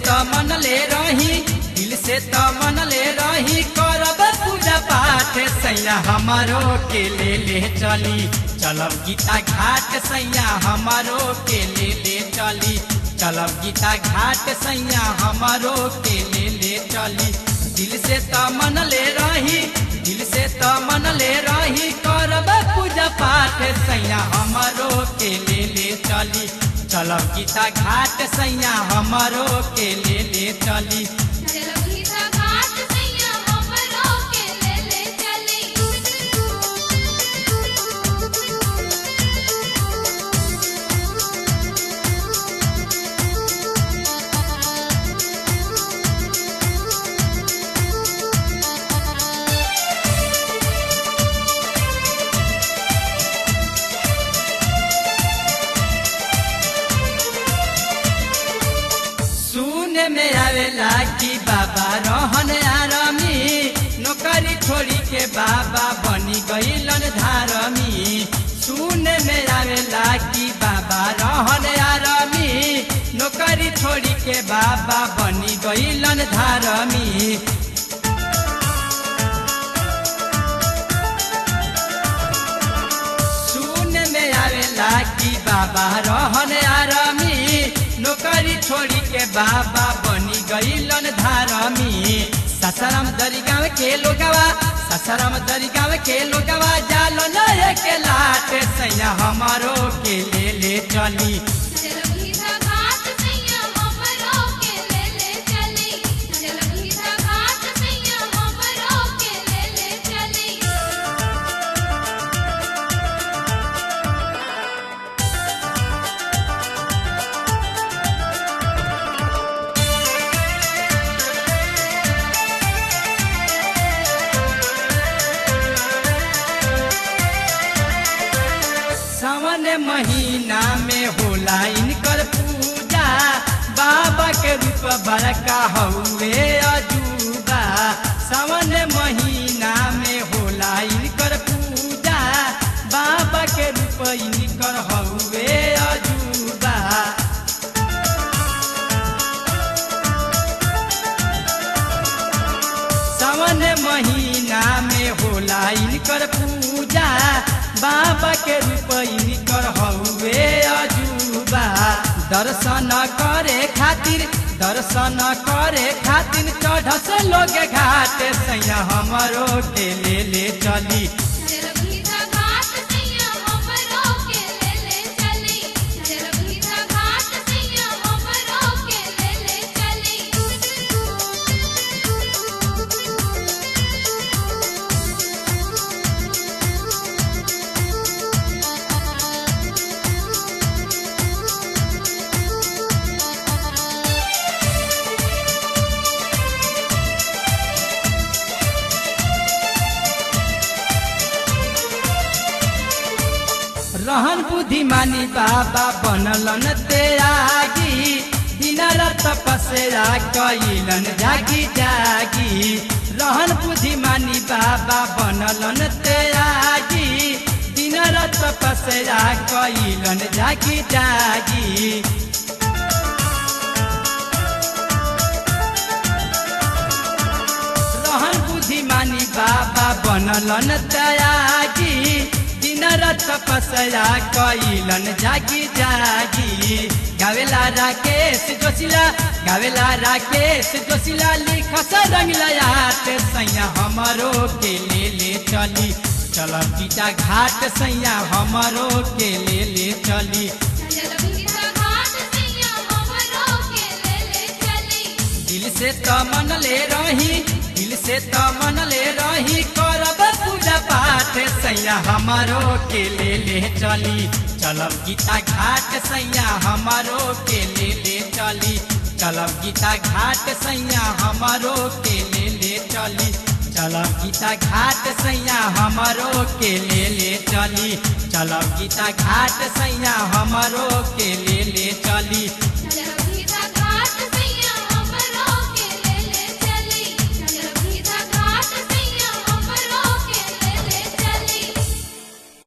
तो मन ले रही, दिल से तो मन ले रही, करब पूजा पाठ सैया हमारो के ले चली, चलब गीता घाट सैया हमारो के ले चली, चलब गीता घाट सैया हमारो के ले चली। दिल से तो मन ले रही, दिल से तो मन ले रही, करब पूजा पाठ सैया हमारो के ले चली, चलब गीता घाट सैया हमारो के ले चली। में आवेला कि बाबा रहन आरामी, नौकरी छोड़ी के बाबा बनी गईलन धारमी। सुने में आवेला कि बाबा रहन आरामी, नौकरी छोड़ी के बाबा बनी गईलन धारमी। सुने में आवेला कि बाबा रहन आरामी, नौकरी छोड़ी के बाबा बनी गईलन धारमी। ससरम दरिगाव के लोगवा, ससरम दरिगाव के लोगवा, जालो नए के लाट सैया हमारो के ले चली। सावन महीना में होला इनकर पूजा, बाबा के रूप बड़का हउए अजूबा। सावन महीना में होला इनकर पूजा, बाबा के रूप इनकर हउए अजूबा। सावन महीना में होला इनकर पूजा, बाबा के रूप इनकर हउए अजूबा। दर्शन करे खातिर, दर्शन करे खातिर चढ़स लोग घाट सैया हमारो के ले चली। रहन बुद्धिमानी बाबा बनलन त्यागी, दिन रात तपस्या कइलन जागी जागी। रहन बुद्धिमानी बाबा बनलन त्यागी, दिन रात तपस्या कइलन जागी जागी। रहन बुद्धिमानी बाबा बनलन त्यागी, दिन रात तपस्या कइलन जागी जागी। गावेला राकेश जोशीला, गावेला राकेश जोशीला, लिखस रंगला यात सैया हमारो के ले चली, चलब गीता घाट सैया हमारो के ले चली। दिल से तो मन ले रही, दिल से तो मन ले रही, करब पूजा पाठ सैया हमारो के ले चली, चलब गीता घाट सैया हमारो के ले चली, चलब गीता घाट सैया हमारो के ले चली, चलब गीता घाट सैया हमारो के ले चली, चलब गीता घाट सैया हमारो